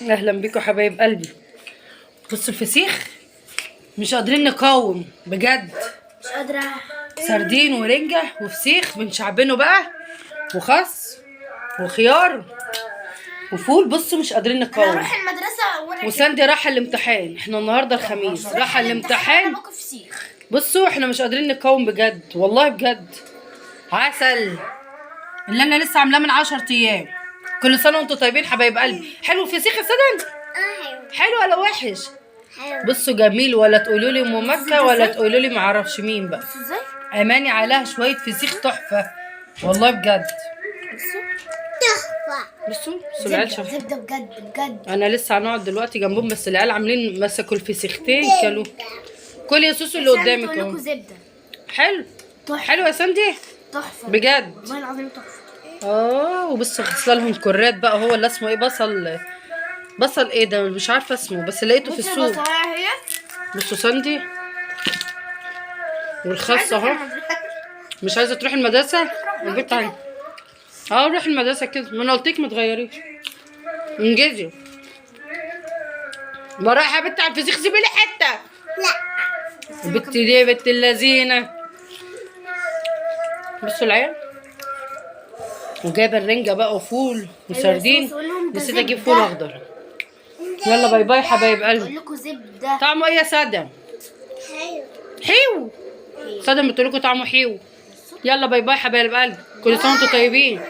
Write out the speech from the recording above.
اهلا بيكم حبايب قلبي. بصوا الفسيخ مش قادرين نقاوم بجد. مش قادرة. سردين ورنجة وفسيخ بنشعبنه بقى وخس وخيار وفول. بصوا مش قادرين نقاوم. هروح المدرسة وساندي راح الامتحان. احنا النهارده الخميس راح الامتحان. بصوا احنا مش قادرين نقاوم بجد والله بجد. عسل اللي انا لسه عاملاه من 10 ايام. كل سنه وانتم طيبين حبايب قلبي. حلو الفسيخ يا سدن؟ حلو ولا وحش؟ بصوا جميل. ولا تقولوا لي ام مكه ولا تقولوا لي معرفش مين بقى. اماني عليها شويه فسيخ تحفه والله بجد. بصوا العيال شوفوا زبدة بجد. انا لسه هنقعد دلوقتي جنبهم بس العيال عاملين مسكوا الفسيختين كلوا. كل يا سوسو اللي قدامك اهو. زبدة حلو حلو يا ساندي تحفة بجد والله العظيم تحفة. وبصوا غسله لهم كرات بقى. هو اللي اسمه ايه بصل ايه ده مش عارفه اسمه بس لقيته في السوق. هي بصوا ساندي والخس اهو. مش عايزه تروحي المدرسه؟ البنت عندي روحي المدرسه كده. ما انا قلت لك ما تغيريش. انجزي رايحه يا بنت على الفسيخ. سيبي لي حته. لا البت دي بنت اللذينه. بصوا العيال وجايبه الرنجه بقى وفول وسردين. نسيت اجيب فول اخضر. يلا باي باي حبايب قلبي. بقول لكم زبدة. طعمه ايه يا سادة؟ حلو. سادة بتقول لكم طعمه حلو. يلا باي باي حبايب قلبي. كل سنه وانتم طيبين.